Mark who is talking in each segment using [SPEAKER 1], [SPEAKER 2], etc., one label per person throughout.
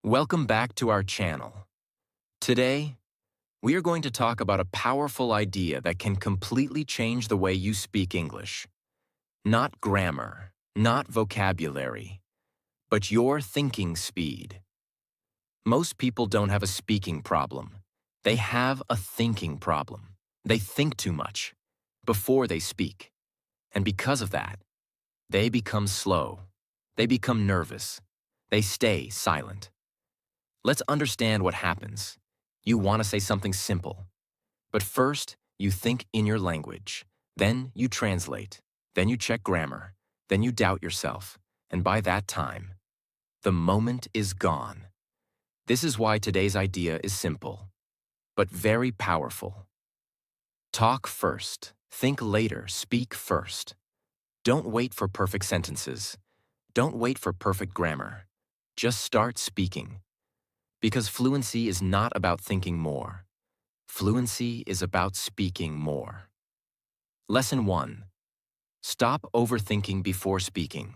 [SPEAKER 1] Welcome back to our channel. Today, we are going to talk about a powerful idea that can completely change the way you speak English. Not grammar, not vocabulary, but your thinking speed. Most people don't have a speaking problem. They have a thinking problem. They think too much before they speak. And because of that, they become slow. They become nervous. They stay silent. Let's understand what happens. You want to say something simple. But first, you think in your language. Then you translate. Then you check grammar. Then you doubt yourself. And by that time, the moment is gone. This is why today's idea is simple, but very powerful. Talk first. Think later. Speak first. Don't wait for perfect sentences. Don't wait for perfect grammar. Just start speaking. Because fluency is not about thinking more. Fluency is about speaking more. Lesson 1. Stop overthinking before speaking.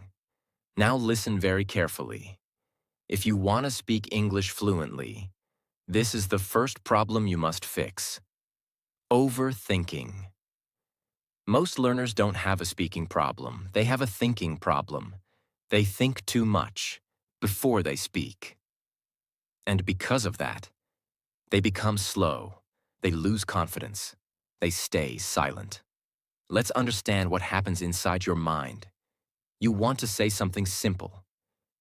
[SPEAKER 1] Now listen very carefully. If you want to speak English fluently, this is the first problem you must fix. Overthinking. Most learners don't have a speaking problem. They have a thinking problem. They think too much before they speak. And because of that, they become slow. They lose confidence. They stay silent. Let's understand what happens inside your mind. You want to say something simple,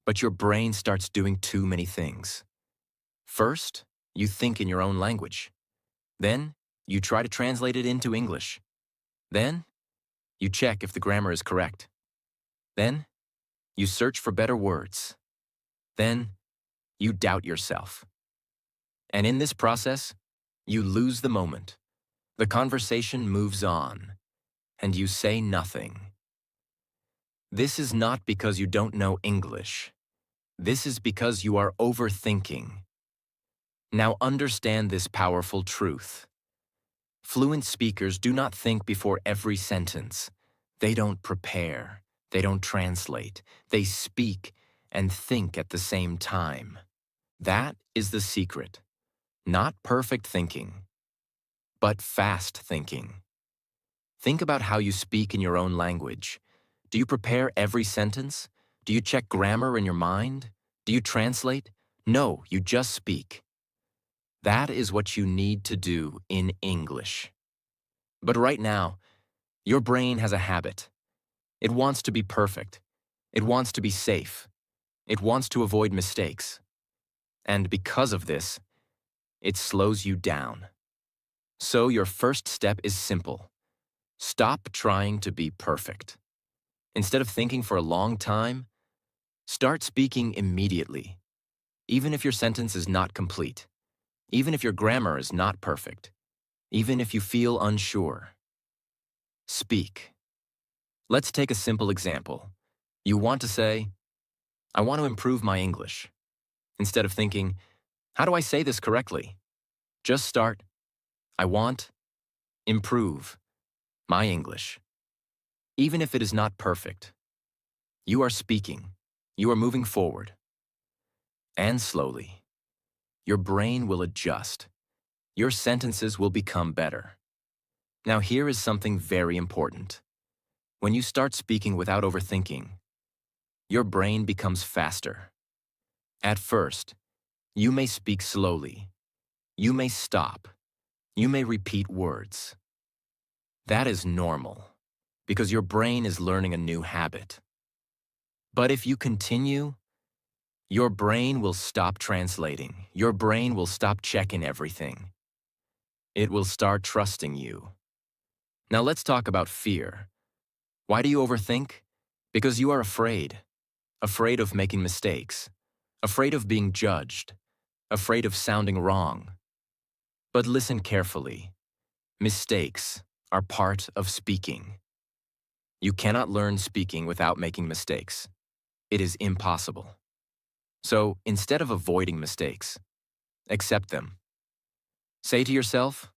[SPEAKER 1] but your brain starts doing too many things. First, you think in your own language. Then, you try to translate it into English. Then, you check if the grammar is correct. Then, you search for better words. Then, you doubt yourself. And in this process, you lose the moment. The conversation moves on, and you say nothing. This is not because you don't know English. This is because you are overthinking. Now understand this powerful truth. Fluent speakers do not think before every sentence. They don't prepare. They don't translate. They speak and think at the same time. That is the secret. Not perfect thinking, but fast thinking. Think about how you speak in your own language. Do you prepare every sentence? Do you check grammar in your mind? Do you translate? No, you just speak. That is what you need to do in English. But right now, your brain has a habit. It wants to be perfect. It wants to be safe. It wants to avoid mistakes. And because of this, it slows you down. So your first step is simple. Stop trying to be perfect. Instead of thinking for a long time, start speaking immediately. Even if your sentence is not complete. Even if your grammar is not perfect. Even if you feel unsure. Speak. Let's take a simple example. You want to say, I want to improve my English. Instead of thinking, how do I say this correctly? Just start, I want, improve, my English. Even if it is not perfect, you are speaking, you are moving forward. And slowly, your brain will adjust. Your sentences will become better. Now here is something very important. When you start speaking without overthinking, your brain becomes faster. At first, you may speak slowly. You may stop. You may repeat words. That is normal, because your brain is learning a new habit. But if you continue, your brain will stop translating. Your brain will stop checking everything. It will start trusting you. Now let's talk about fear. Why do you overthink? Because you are afraid. Afraid of making mistakes. Afraid of being judged. Afraid of sounding wrong. But listen carefully. Mistakes are part of speaking. You cannot learn speaking without making mistakes. It is impossible. So instead of avoiding mistakes, accept them. Say to yourself,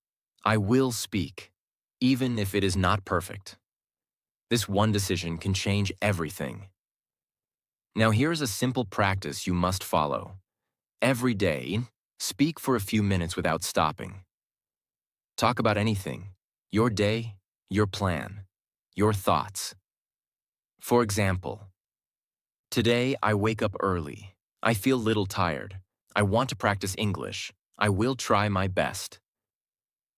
[SPEAKER 1] I will speak, even if it is not perfect. This one decision can change everything. Now here is a simple practice you must follow. Every day, speak for a few minutes without stopping. Talk about anything, your day, your plan, your thoughts. For example, today I wake up early. I feel little tired. I want to practice English. I will try my best.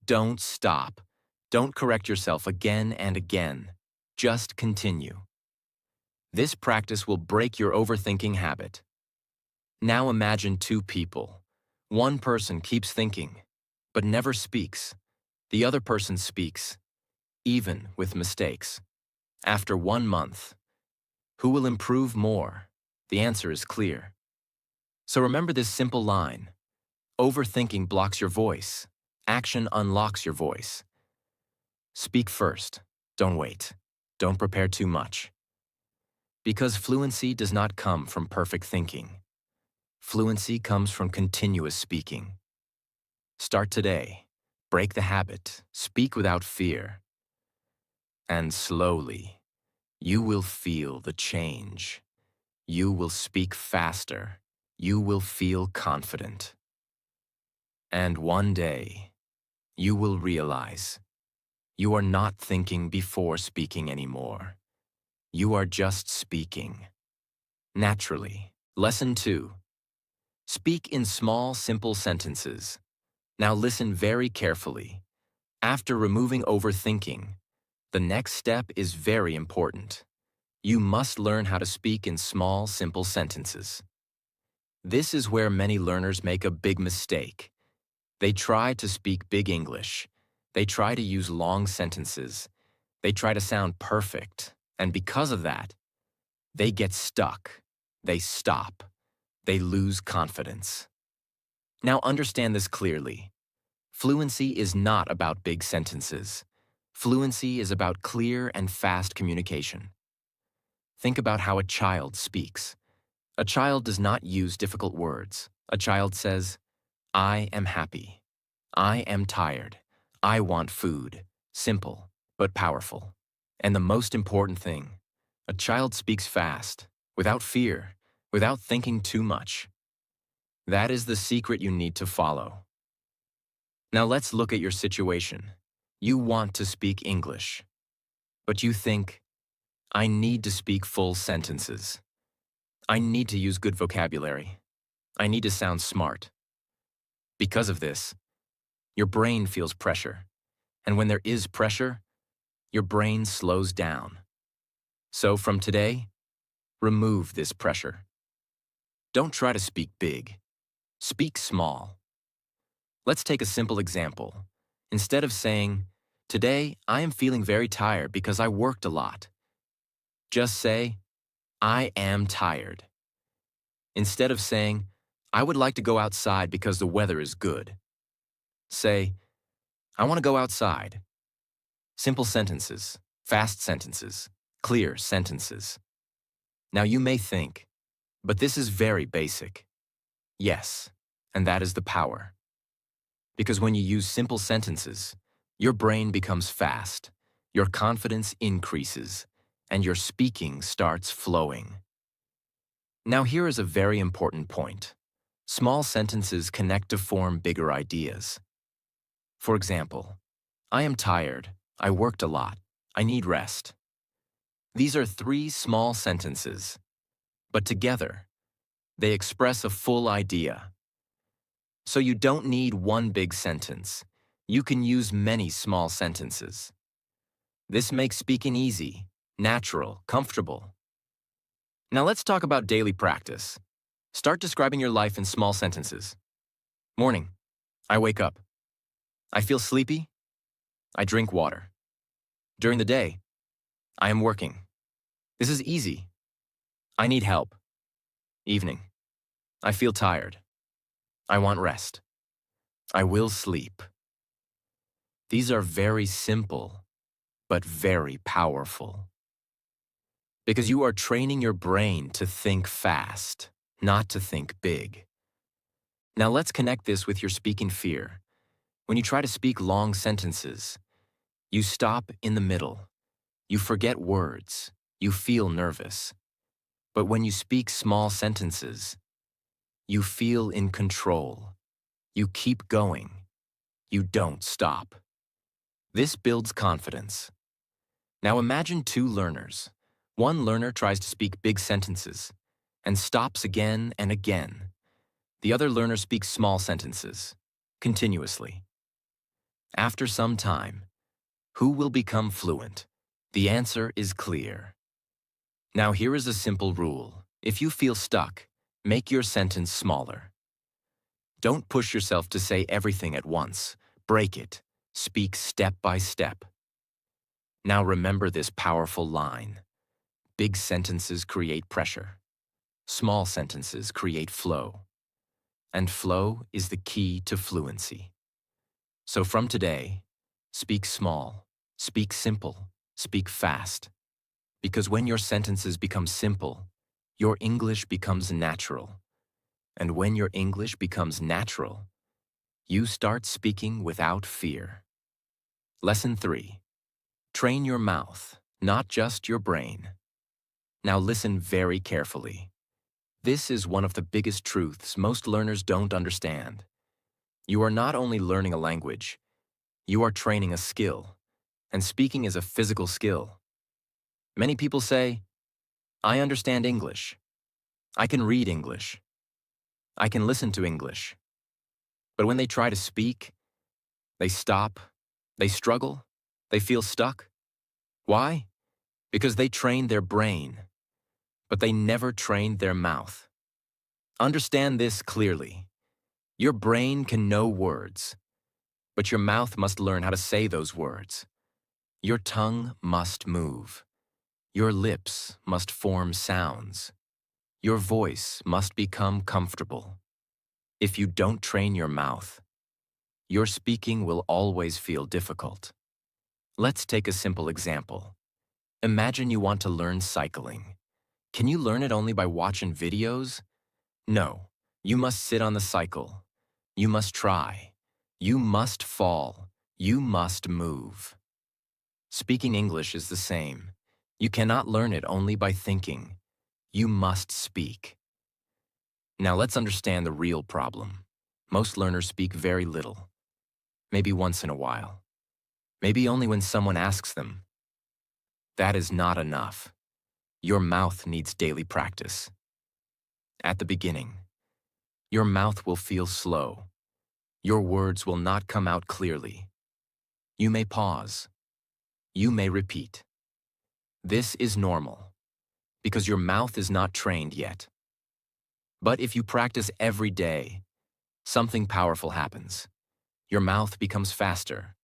[SPEAKER 1] Don't stop. Don't correct yourself again and again. Just continue. This practice will break your overthinking habit. Now imagine two people. One person keeps thinking, but never speaks. The other person speaks, even with mistakes. After 1 month, who will improve more? The answer is clear. So remember this simple line. Overthinking blocks your voice. Action unlocks your voice. Speak first. Don't wait. Don't prepare too much. Because fluency does not come from perfect thinking. Fluency comes from continuous speaking. Start today. Break the habit. Speak without fear. And slowly, you will feel the change. You will speak faster. You will feel confident. And one day, you will realize you are not thinking before speaking anymore. You are just speaking. Naturally. Lesson 2. Speak in small, simple sentences. Now listen very carefully. After removing overthinking, the next step is very important. You must learn how to speak in small, simple sentences. This is where many learners make a big mistake. They try to speak big English. They try to use long sentences. They try to sound perfect. And because of that, they get stuck. They stop. They lose confidence. Now understand this clearly. Fluency is not about big sentences. Fluency is about clear and fast communication. Think about how a child speaks. A child does not use difficult words. A child says, I am happy. I am tired. I want food. Simple, but powerful. And the most important thing, a child speaks fast, without fear, without thinking too much. That is the secret you need to follow. Now let's look at your situation. You want to speak English, but you think, I need to speak full sentences. I need to use good vocabulary. I need to sound smart. Because of this, your brain feels pressure. And when there is pressure, your brain slows down. So from today, remove this pressure. Don't try to speak big. Speak small. Let's take a simple example. Instead of saying, today I am feeling very tired because I worked a lot, just say, I am tired. Instead of saying, I would like to go outside because the weather is good, say, I want to go outside. Simple sentences, fast sentences, clear sentences. Now you may think, but this is very basic. Yes, and that is the power. Because when you use simple sentences, your brain becomes fast, your confidence increases, and your speaking starts flowing. Now here is a very important point. Small sentences connect to form bigger ideas. For example, I am tired, I worked a lot, I need rest. These are 3 small sentences, but together, they express a full idea. So you don't need one big sentence. You can use many small sentences. This makes speaking easy, natural, comfortable. Now let's talk about daily practice. Start describing your life in small sentences. Morning, I wake up. I feel sleepy. I drink water. During the day, I am working. This is easy. I need help. Evening, I feel tired. I want rest. I will sleep. These are very simple, but very powerful. Because you are training your brain to think fast, not to think big. Now let's connect this with your speaking fear. When you try to speak long sentences, you stop in the middle. You forget words. You feel nervous. But when you speak small sentences, You feel in control. You keep going. You don't stop. This builds confidence. Now imagine two learners. One learner tries to speak big sentences and stops again and again. The other learner speaks small sentences, continuously. After some time, who will become fluent? The answer is clear. Now here is a simple rule. If you feel stuck, make your sentence smaller. Don't push yourself to say everything at once. Break it. Speak step by step. Now remember this powerful line. Big sentences create pressure. Small sentences create flow. And flow is the key to fluency. So from today, speak small, speak simple, speak fast. Because when your sentences become simple, your English becomes natural. And when your English becomes natural, you start speaking without fear. Lesson 3. Train your mouth, not just your brain. Now listen very carefully. This is one of the biggest truths most learners don't understand. You are not only learning a language, you are training a skill. And speaking is a physical skill. Many people say, I understand English. I can read English. I can listen to English. But when they try to speak, they stop, they struggle, they feel stuck. Why? Because they trained their brain, but they never trained their mouth. Understand this clearly. Your brain can know words, but your mouth must learn how to say those words. Your tongue must move. Your lips must form sounds. Your voice must become comfortable. If you don't train your mouth, your speaking will always feel difficult. Let's take a simple example. Imagine you want to learn cycling. Can you learn it only by watching videos? No, you must sit on the cycle. You must try. You must fall. You must move. Speaking English is the same. You cannot learn it only by thinking. You must speak. Now let's understand the real problem. Most learners speak very little. Maybe once in a while. Maybe only when someone asks them. That is not enough. Your mouth needs daily practice. At the beginning, your mouth will feel slow. Your words will not come out clearly. You may pause. You may repeat. This is normal, because your mouth is not trained yet. But if you practice every day, something powerful happens. Your mouth becomes faster.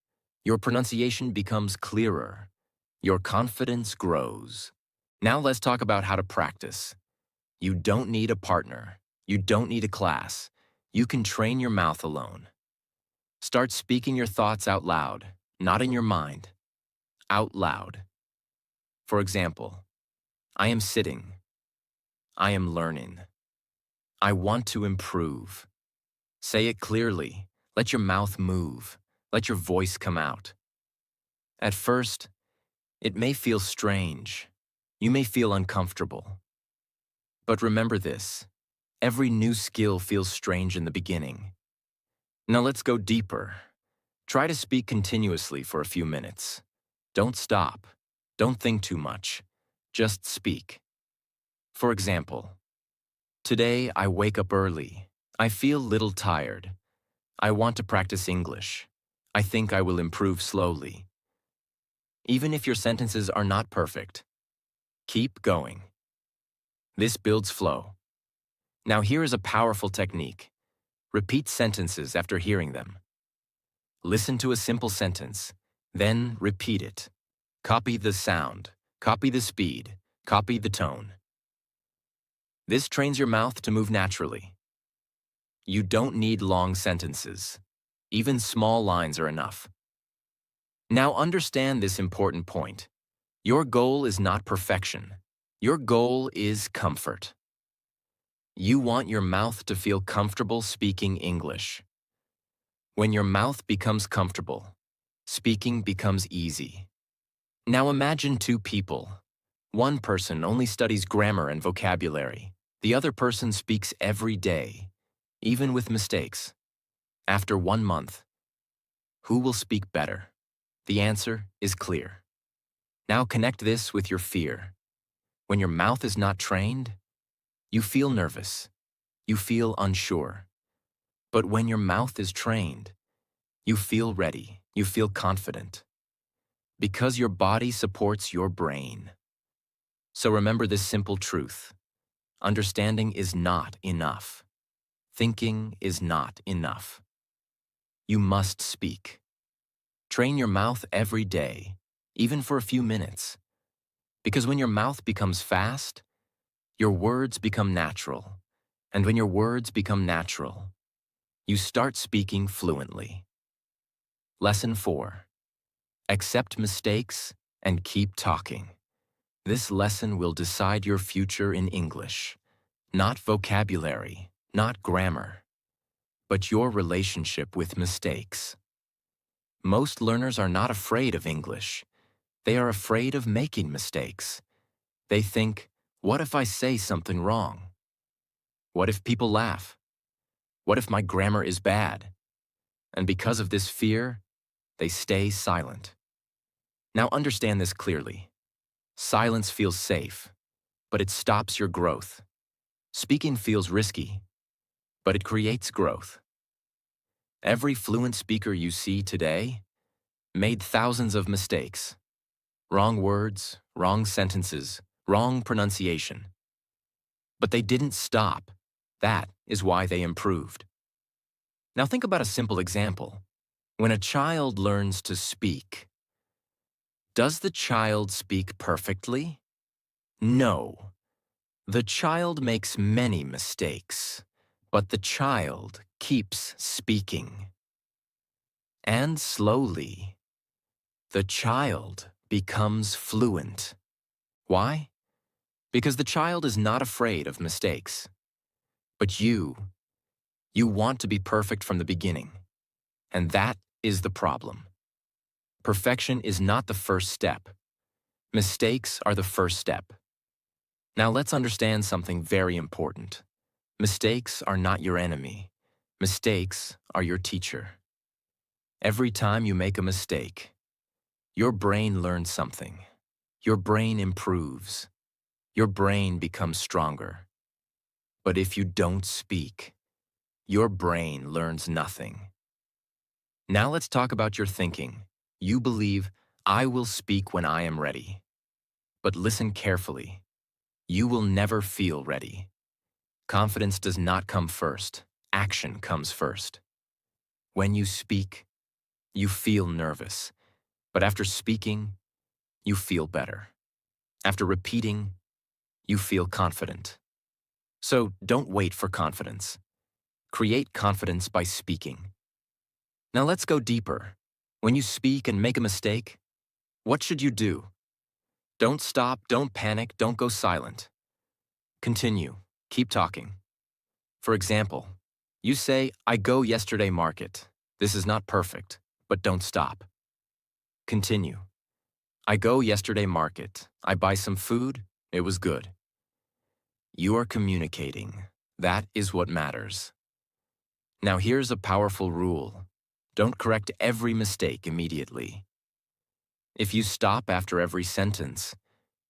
[SPEAKER 1] Your pronunciation becomes clearer. Your confidence grows. Now let's talk about how to practice. You don't need a partner. You don't need a class. You can train your mouth alone. Start speaking your thoughts out loud, not in your mind. Out loud. For example, I am sitting. I am learning. I want to improve. Say it clearly. Let your mouth move. Let your voice come out. At first, it may feel strange. You may feel uncomfortable. But remember this. Every new skill feels strange in the beginning. Now let's go deeper. Try to speak continuously for a few minutes. Don't stop. Don't think too much. Just speak. For example, today I wake up early. I feel little tired. I want to practice English. I think I will improve slowly. Even if your sentences are not perfect, keep going. This builds flow. Now here is a powerful technique. Repeat sentences after hearing them. Listen to a simple sentence, then repeat it. Copy the sound, copy the speed, copy the tone. This trains your mouth to move naturally. You don't need long sentences. Even small lines are enough. Now understand this important point. Your goal is not perfection. Your goal is comfort. You want your mouth to feel comfortable speaking English. When your mouth becomes comfortable, speaking becomes easy. Now imagine two people. One person only studies grammar and vocabulary. The other person speaks every day. even with mistakes. After 1 month, who will speak better? The answer is clear. Now connect this with your fear. When your mouth is not trained, you feel nervous. You feel unsure. But when your mouth is trained, you feel ready. You feel confident. Because your body supports your brain. So remember this simple truth. Understanding is not enough. Thinking is not enough. You must speak. Train your mouth every day, even for a few minutes. Because when your mouth becomes fast, your words become natural. And when your words become natural, you start speaking fluently. Lesson 4. Accept mistakes and keep talking. This lesson will decide your future in English. Not vocabulary, not grammar, but your relationship with mistakes. Most learners are not afraid of English. They are afraid of making mistakes. They think, what if I say something wrong? What if people laugh? What if my grammar is bad? And because of this fear, they stay silent. Now understand this clearly. Silence feels safe, but it stops your growth. Speaking feels risky, but it creates growth. Every fluent speaker you see today made thousands of mistakes. Wrong words, wrong sentences, wrong pronunciation. But they didn't stop. That is why they improved. Now think about a simple example. When a child learns to speak, does the child speak perfectly? No. The child makes many mistakes, but the child keeps speaking. And slowly, the child becomes fluent. Why? Because the child is not afraid of mistakes. But you want to be perfect from the beginning. And that is the problem. Perfection is not the first step. Mistakes are the first step. Now let's understand something very important. Mistakes are not your enemy. Mistakes are your teacher. Every time you make a mistake, your brain learns something. Your brain improves. Your brain becomes stronger. But if you don't speak, your brain learns nothing. Now let's talk about your thinking. You believe, I will speak when I am ready. But listen carefully. You will never feel ready. Confidence does not come first. Action comes first. When you speak, you feel nervous. But after speaking, you feel better. After repeating, you feel confident. So don't wait for confidence. Create confidence by speaking. Now let's go deeper. When you speak and make a mistake, what should you do? Don't stop, don't panic, don't go silent. Continue. Keep talking. For example, you say, I go yesterday market. This is not perfect, but don't stop. Continue. I go yesterday market. I buy some food. It was good. You are communicating. That is what matters. Now here's a powerful rule. Don't correct every mistake immediately. If you stop after every sentence,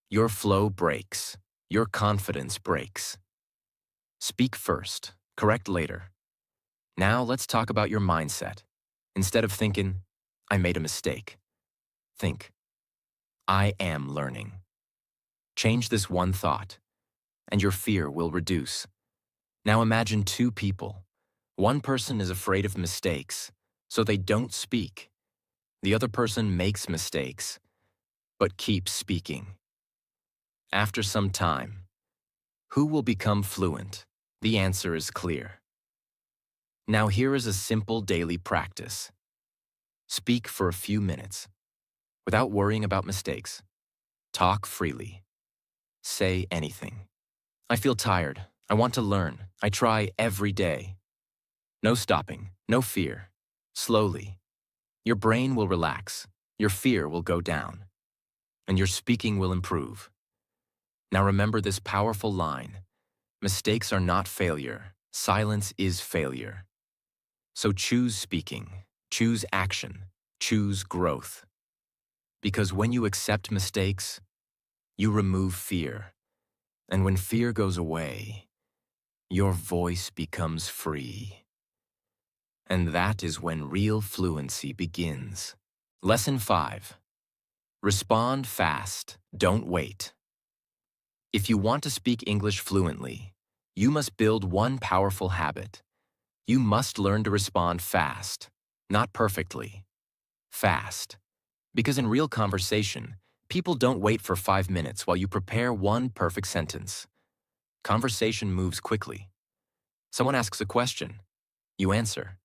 [SPEAKER 1] your flow breaks. Your confidence breaks. Speak first. Correct later. Now let's talk about your mindset. Instead of thinking, I made a mistake, think, I am learning. Change this one thought, and your fear will reduce. Now imagine two people. One person is afraid of mistakes, so they don't speak. The other person makes mistakes, but keeps speaking. After some time, who will become fluent? The answer is clear. Now here is a simple daily practice. Speak for a few minutes, without worrying about mistakes. Talk freely. Say anything. I feel tired. I want to learn. I try every day. No stopping, no fear. Slowly. Your brain will relax. Your fear will go down. And your speaking will improve. Now remember this powerful line. Mistakes are not failure. Silence is failure. So choose speaking, choose action, choose growth. Because when you accept mistakes, you remove fear. And when fear goes away, your voice becomes free. And that is when real fluency begins. Lesson 5. Respond fast, don't wait. If you want to speak English fluently, you must build one powerful habit. You must learn to respond fast, not perfectly. Fast. Because in real conversation, people don't wait for 5 minutes while you prepare one perfect sentence. Conversation moves quickly. Someone asks a question. You answer.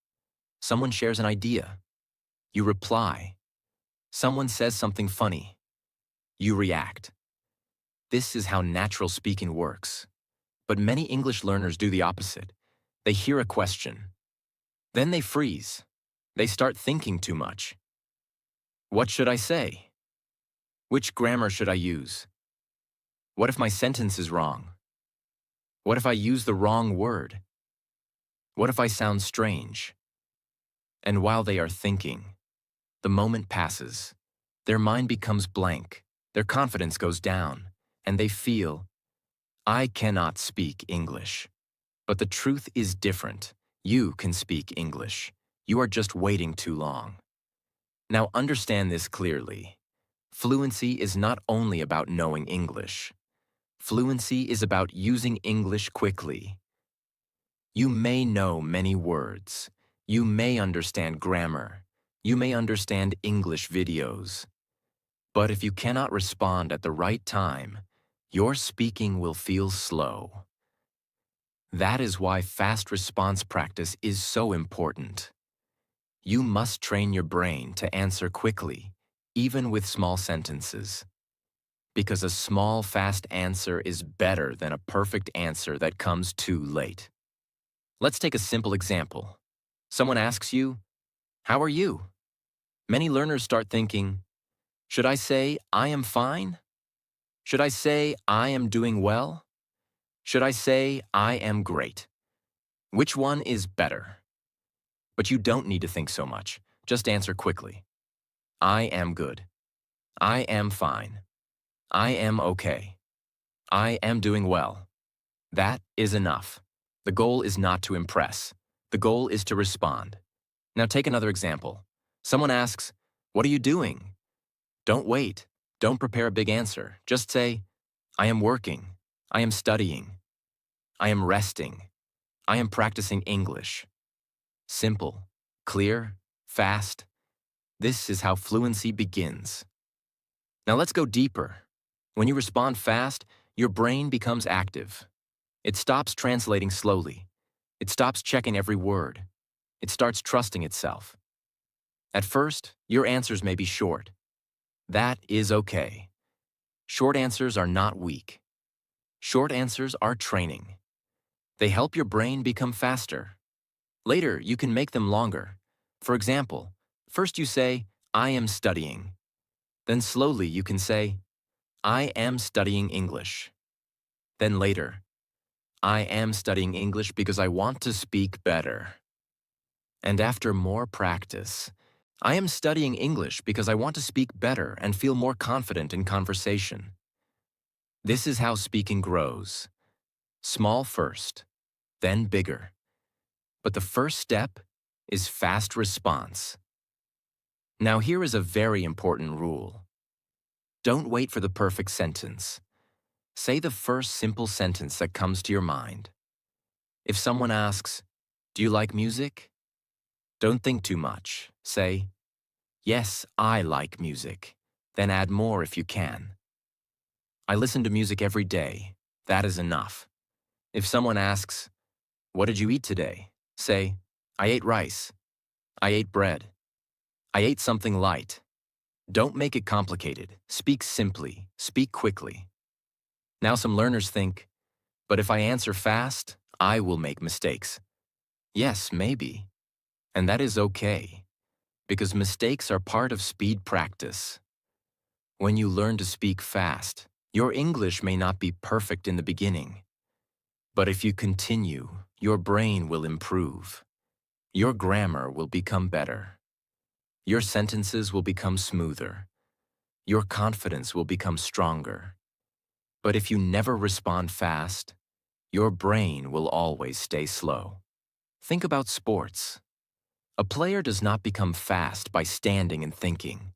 [SPEAKER 1] Someone shares an idea. You reply. Someone says something funny. You react. This is how natural speaking works. But many English learners do the opposite. They hear a question. Then they freeze. They start thinking too much. What should I say? Which grammar should I use? What if my sentence is wrong? What if I use the wrong word? What if I sound strange? And while they are thinking, the moment passes. Their mind becomes blank. Their confidence goes down. And they feel, I cannot speak English. But the truth is different. You can speak English. You are just waiting too long. Now understand this clearly. Fluency is not only about knowing English. Fluency is about using English quickly. You may know many words. You may understand grammar. You may understand English videos. But if you cannot respond at the right time, your speaking will feel slow. That is why fast response practice is so important. You must train your brain to answer quickly, even with small sentences. Because a small, fast answer is better than a perfect answer that comes too late. Let's take a simple example. Someone asks you, "How are you?" Many learners start thinking, should I say, "I am fine"? Should I say, "I am doing well"? Should I say, "I am great"? Which one is better? But you don't need to think so much. Just answer quickly. I am good. I am fine. I am okay. I am doing well. That is enough. The goal is not to impress. The goal is to respond. Now take another example. Someone asks, "What are you doing?" Don't wait. Don't prepare a big answer. Just say, "I am working. I am studying. I am resting. I am practicing English." Simple, clear, fast. This is how fluency begins. Now let's go deeper. When you respond fast, your brain becomes active. It stops translating slowly. It stops checking every word. It starts trusting itself. At first, your answers may be short. That is okay. Short answers are not weak. Short answers are training. They help your brain become faster. Later, you can make them longer. For example, first you say, "I am studying." Then slowly you can say, "I am studying English." Then later, "I am studying English because I want to speak better." And after more practice, "I am studying English because I want to speak better and feel more confident in conversation." This is how speaking grows. Small first, then bigger. But the first step is fast response. Now here is a very important rule. Don't wait for the perfect sentence. Say the first simple sentence that comes to your mind. If someone asks, "Do you like music?" Don't think too much. Say, "Yes, I like music." Then add more if you can. "I listen to music every day." That is enough. If someone asks, "What did you eat today?" Say, "I ate rice. I ate bread. I ate something light." Don't make it complicated. Speak simply. Speak quickly. Now some learners think, but if I answer fast, I will make mistakes. Yes, maybe. And that is okay, because mistakes are part of speed practice. When you learn to speak fast, your English may not be perfect in the beginning, But if you continue, your brain will improve. Your grammar will become better. Your sentences will become smoother. Your confidence will become stronger. But if you never respond fast, your brain will always stay slow. Think about sports. A player does not become fast by standing and thinking.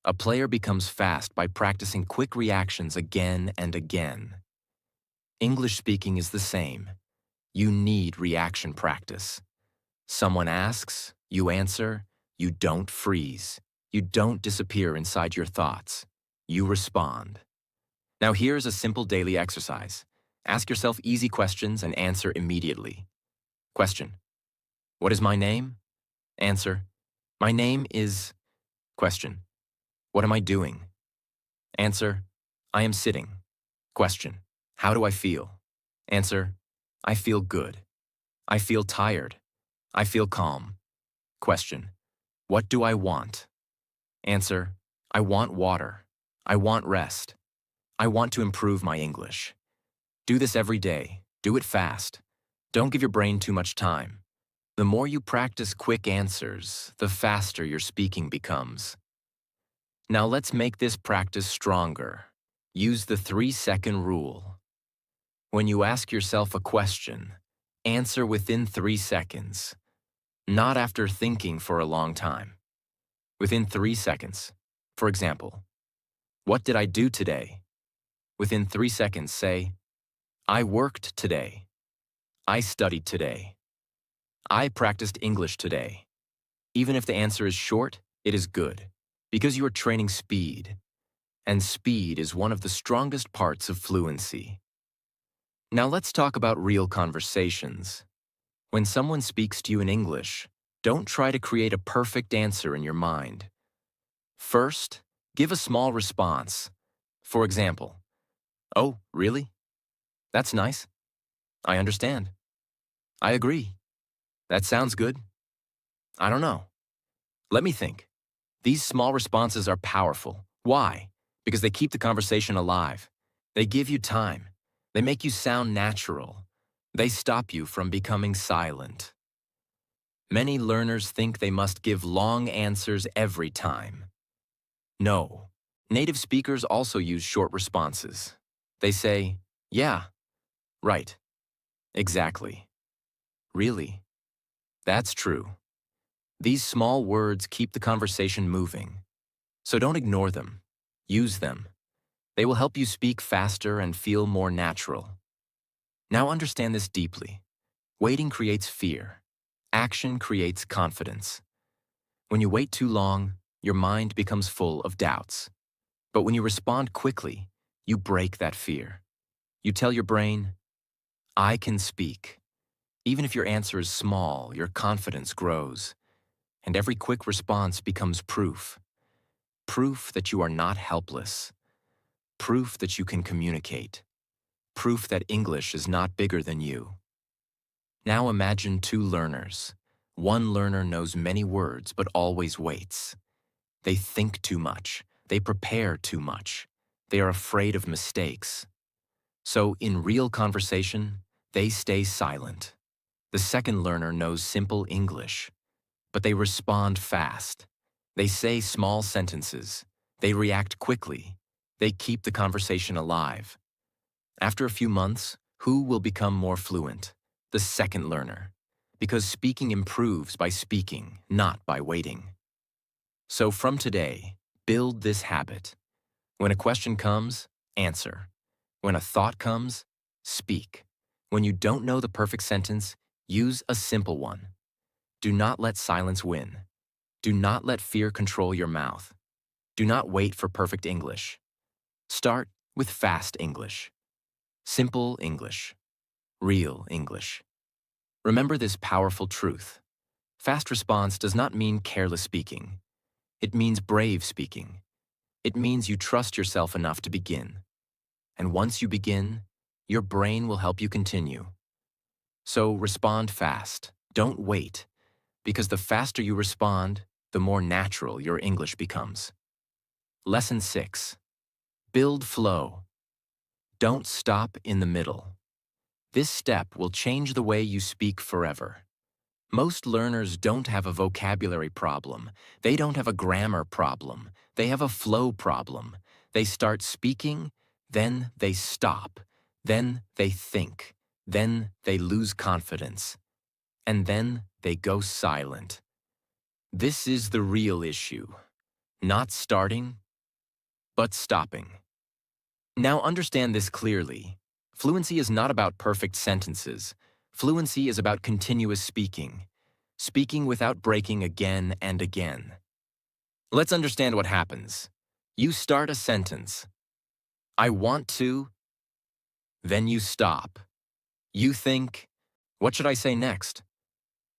[SPEAKER 1] A player becomes fast by practicing quick reactions again and again. English speaking is the same. You need reaction practice. Someone asks, you answer, you don't freeze. You don't disappear inside your thoughts. You respond. Now here's a simple daily exercise. Ask yourself easy questions and answer immediately. Question: what is my name? Answer: my name is... Question: what am I doing? Answer: I am sitting. Question: how do I feel? Answer: I feel good. I feel tired. I feel calm. Question: what do I want? Answer: I want water. I want rest. I want to improve my English. Do this every day. Do it fast. Don't give your brain too much time. The more you practice quick answers, the faster your speaking becomes. Now let's make this practice stronger. Use the 3-second rule. When you ask yourself a question, answer within 3 seconds, not after thinking for a long time. Within 3 seconds. For example, what did I do today? Within 3 seconds, say, I worked today. I studied today. I practiced English today. Even if the answer is short, it is good, because you are training speed, and speed is one of the strongest parts of fluency. Now let's talk about real conversations. When someone speaks to you in English, don't try to create a perfect answer in your mind. First, give a small response. For example, oh, really? That's nice. I understand. I agree. That sounds good. I don't know. Let me think. These small responses are powerful. Why? Because they keep the conversation alive. They give you time. They make you sound natural. They stop you from becoming silent. Many learners think they must give long answers every time. No. Native speakers also use short responses. They say, yeah, right, exactly, really, that's true. These small words keep the conversation moving. So don't ignore them. Use them. They will help you speak faster and feel more natural. Now understand this deeply. Waiting creates fear. Action creates confidence. When you wait too long, your mind becomes full of doubts. But when you respond quickly, you break that fear. You tell your brain, I can speak. Even if your answer is small, your confidence grows. And every quick response becomes proof. Proof that you are not helpless. Proof that you can communicate. Proof that English is not bigger than you. Now imagine 2 learners. One learner knows many words but always waits. They think too much. They prepare too much. They are afraid of mistakes. So in real conversation, they stay silent. The second learner knows simple English, but they respond fast. They say small sentences. They react quickly. They keep the conversation alive. After a few months, who will become more fluent? The second learner. Because speaking improves by speaking, not by waiting. So from today, build this habit. When a question comes, answer. When a thought comes, speak. When you don't know the perfect sentence, use a simple one. Do not let silence win. Do not let fear control your mouth. Do not wait for perfect English. Start with fast English. Simple English. Real English. Remember this powerful truth. Fast response does not mean careless speaking. It means brave speaking. It means you trust yourself enough to begin. And once you begin, your brain will help you continue. So respond fast. Don't wait, because the faster you respond, the more natural your English becomes. Lesson 6. Build flow. Don't stop in the middle. This step will change the way you speak forever. Most learners don't have a vocabulary problem. They don't have a grammar problem. They have a flow problem. They start speaking, then they stop. Then they think. Then they lose confidence. And then they go silent. This is the real issue. Not starting, but stopping. Now understand this clearly. Fluency is not about perfect sentences. Fluency is about continuous speaking. Speaking without breaking again and again. Let's understand what happens. You start a sentence. I want to. Then you stop. You think, what should I say next?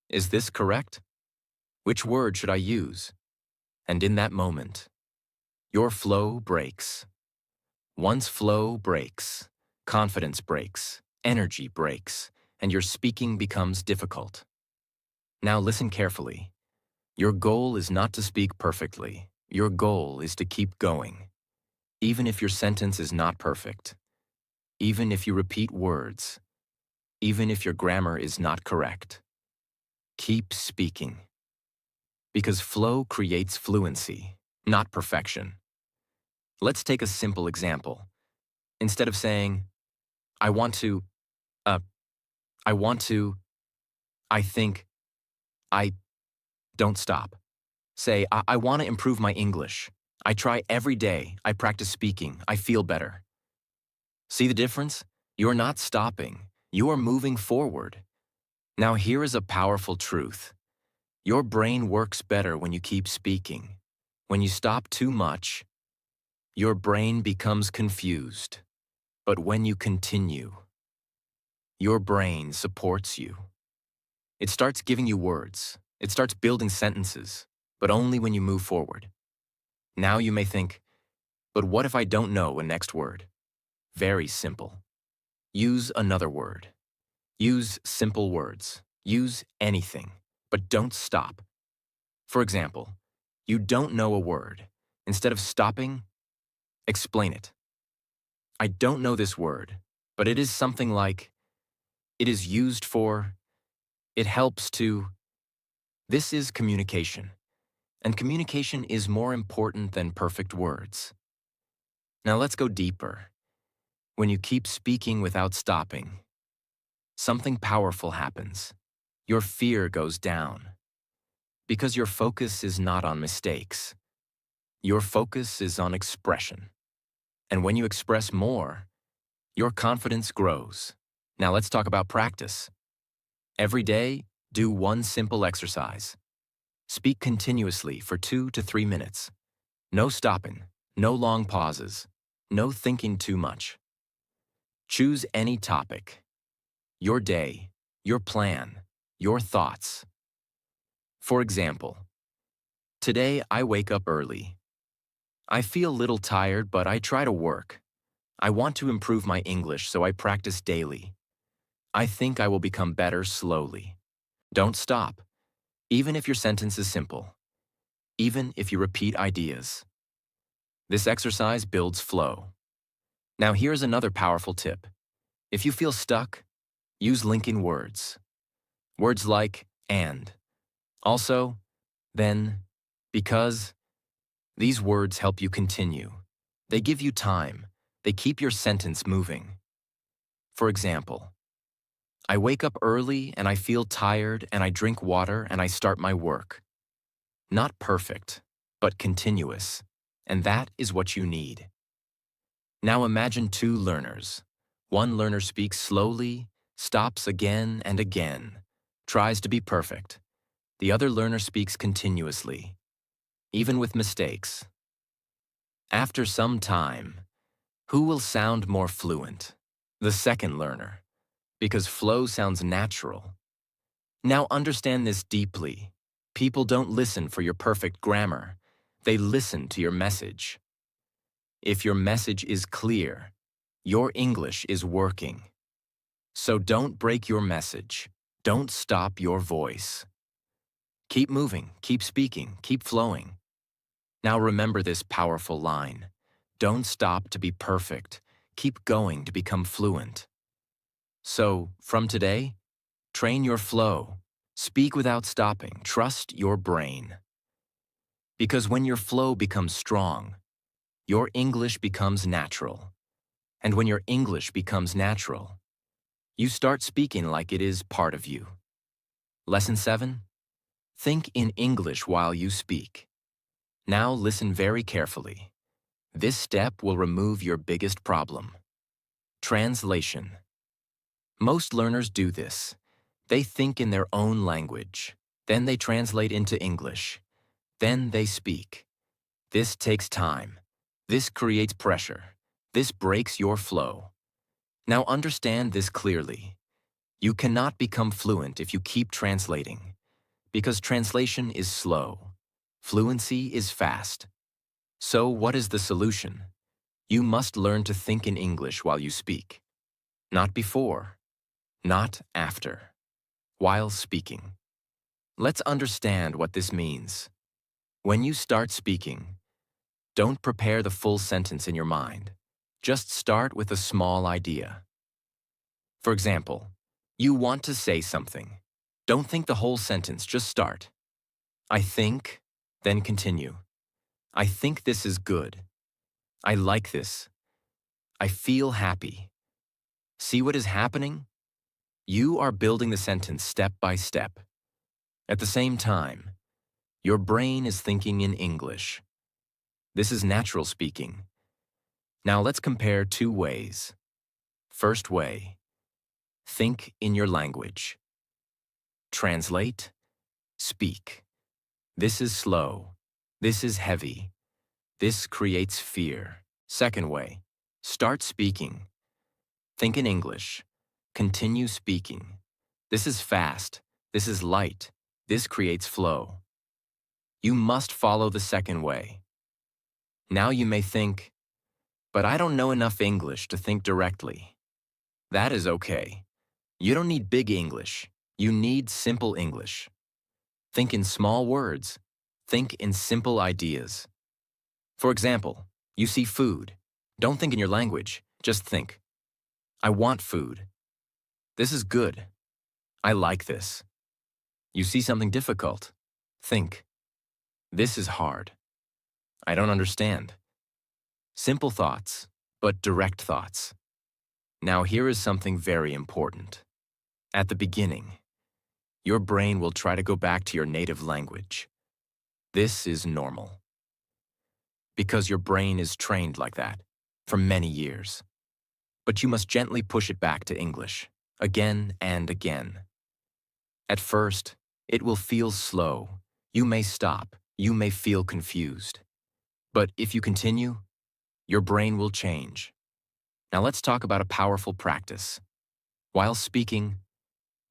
[SPEAKER 1] Is this correct? Which word should I use? And in that moment, your flow breaks. Once flow breaks, confidence breaks, energy breaks, and your speaking becomes difficult. Now listen carefully. Your goal is not to speak perfectly. Your goal is to keep going. Even if your sentence is not perfect. Even if you repeat words. Even if your grammar is not correct. Keep speaking. Because flow creates fluency, not perfection. Let's take a simple example. Instead of saying, I want to, I want to, I think, I don't stop. Say, I want to improve my English. I try every day. I practice speaking. I feel better. See the difference? You're not stopping. You are moving forward. Now here is a powerful truth. Your brain works better when you keep speaking. When you stop too much, your brain becomes confused. But when you continue, your brain supports you. It starts giving you words. It starts building sentences, but only when you move forward. Now you may think, but what if I don't know a next word? Very simple. Use another word. Use simple words. Use anything, but don't stop. For example, you don't know a word. Instead of stopping, explain it. I don't know this word, but it is something like, it is used for, it helps to. This is communication. And communication is more important than perfect words. Now let's go deeper. When you keep speaking without stopping, something powerful happens. Your fear goes down. Because your focus is not on mistakes. Your focus is on expression. And when you express more, your confidence grows. Now let's talk about practice. Every day, do one simple exercise. Speak continuously for 2 to 3 minutes. No stopping, no long pauses, no thinking too much. Choose any topic. Your day, your plan, your thoughts. For example, today I wake up early. I feel a little tired, but I try to work. I want to improve my English, so I practice daily. I think I will become better slowly. Don't stop, even if your sentence is simple, even if you repeat ideas. This exercise builds flow. Now here's another powerful tip. If you feel stuck, use linking words. Words like and, also, then, because. These words help you continue. They give you time. They keep your sentence moving. For example, I wake up early and I feel tired and I drink water and I start my work. Not perfect, but continuous. And that is what you need. Now imagine 2 learners. One learner speaks slowly, stops again and again, tries to be perfect. The other learner speaks continuously, even with mistakes. After some time, who will sound more fluent? The second learner, because flow sounds natural. Now understand this deeply. People don't listen for your perfect grammar. They listen to your message. If your message is clear, your English is working. So don't break your message. Don't stop your voice. Keep moving, keep speaking, keep flowing. Now remember this powerful line. Don't stop to be perfect. Keep going to become fluent. So, from today, train your flow. Speak without stopping. Trust your brain. Because when your flow becomes strong, your English becomes natural. And when your English becomes natural, you start speaking like it is part of you. Lesson 7. Think in English while you speak. Now listen very carefully. This step will remove your biggest problem. Translation. Most learners do this. They think in their own language. Then they translate into English. Then they speak. This takes time. This creates pressure. This breaks your flow. Now understand this clearly. You cannot become fluent if you keep translating, because translation is slow. Fluency is fast. So what is the solution? You must learn to think in English while you speak. Not before, not after, while speaking. Let's understand what this means. When you start speaking, don't prepare the full sentence in your mind. Just start with a small idea. For example, you want to say something. Don't think the whole sentence, just start. I think, then continue. I think this is good. I like this. I feel happy. See what is happening? You are building the sentence step by step. At the same time, your brain is thinking in English. This is natural speaking. Now let's compare two ways. First way, think in your language. Translate, speak. This is slow. This is heavy. This creates fear. Second way, start speaking. Think in English. Continue speaking. This is fast. This is light. This creates flow. You must follow the second way. Now you may think, but I don't know enough English to think directly. That is okay. You don't need big English. You need simple English. Think in small words. Think in simple ideas. For example, you see food. Don't think in your language. Just think. I want food. This is good. I like this. You see something difficult. Think. This is hard. I don't understand. Simple thoughts, but direct thoughts. Now here is something very important. At the beginning, your brain will try to go back to your native language. This is normal. Because your brain is trained like that for many years. But you must gently push it back to English, again and again. At first, it will feel slow. You may stop. You may feel confused. But if you continue, your brain will change. Now let's talk about a powerful practice. While speaking,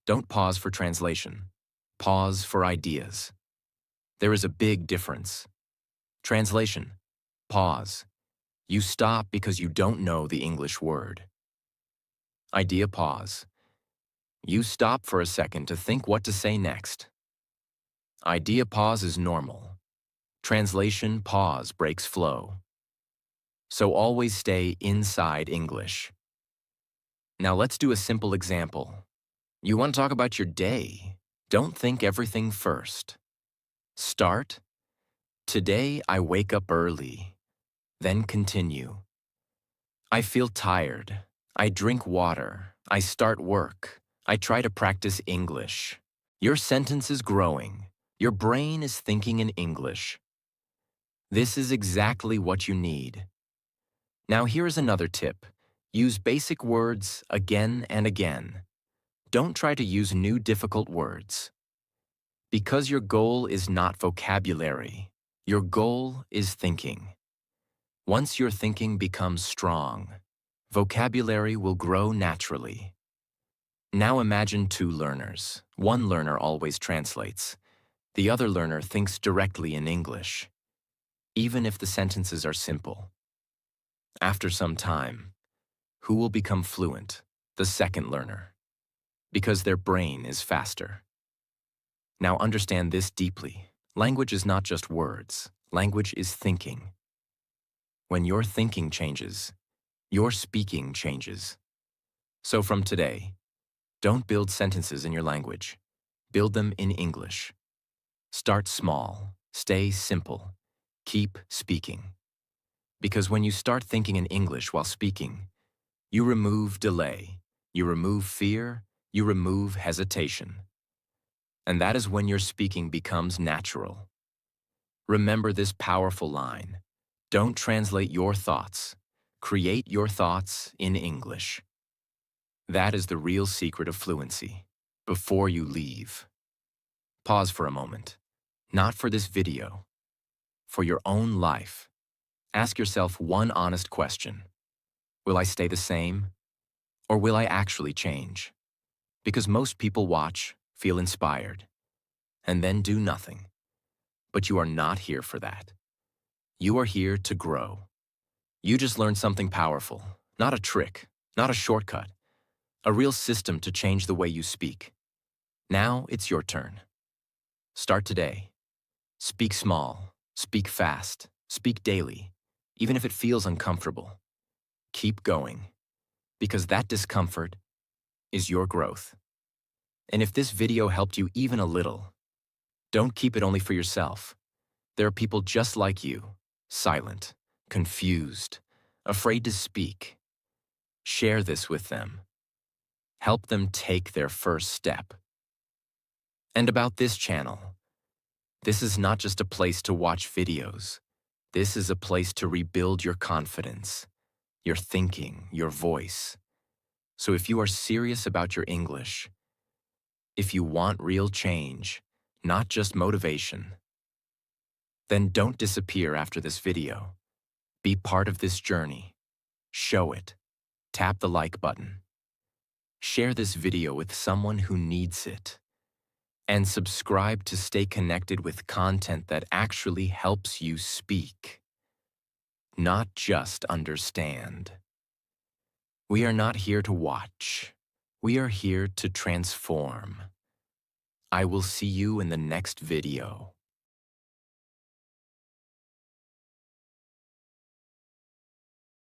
[SPEAKER 1] don't pause for translation. Pause for ideas. There is a big difference. Translation. Pause. You stop because you don't know the English word. Idea pause. You stop for a second to think what to say next. Idea pause is normal. Translation pause breaks flow. So always stay inside English. Now let's do a simple example. You want to talk about your day. Don't think everything first. Start. Today I wake up early. Then continue. I feel tired. I drink water. I start work. I try to practice English. Your sentence is growing. Your brain is thinking in English. This is exactly what you need. Now here is another tip. Use basic words again and again. Don't try to use new difficult words. Because your goal is not vocabulary. Your goal is thinking. Once your thinking becomes strong, vocabulary will grow naturally. Now imagine two learners. One learner always translates. The other learner thinks directly in English, even if the sentences are simple. After some time, who will become fluent? The second learner, because their brain is faster. Now understand this deeply. Language is not just words. Language is thinking. When your thinking changes, your speaking changes. So from today, Don't build sentences in your language. Build them in English. Start small. Stay simple. Keep speaking. Because when you start thinking in English while speaking, you remove delay, you remove fear, you remove hesitation. And that is when your speaking becomes natural. Remember this powerful line. Don't translate your thoughts. Create your thoughts in English. That is the real secret of fluency. Before you leave, pause for a moment. Not for this video. For your own life. Ask yourself one honest question. Will I stay the same? Or will I actually change? Because most people watch, feel inspired, and then do nothing. But you are not here for that. You are here to grow. You just learned something powerful, not a trick, not a shortcut, a real system to change the way you speak. Now it's your turn. Start today. Speak small, speak fast, speak daily, even if it feels uncomfortable. Keep going, because that discomfort is your growth. And if this video helped you even a little, don't keep it only for yourself. There are people just like you, silent, confused, afraid to speak. Share this with them. Help them take their first step. And about this channel, this is not just a place to watch videos. This is a place to rebuild your confidence, your thinking, your voice. So if you are serious about your English, if you want real change, not just motivation, then don't disappear after this video. Be part of this journey. Show it. Tap the like button. Share this video with someone who needs it. And subscribe to stay connected with content that actually helps you speak, not just understand. We are not here to watch. We are here to transform. I will see you in the next video.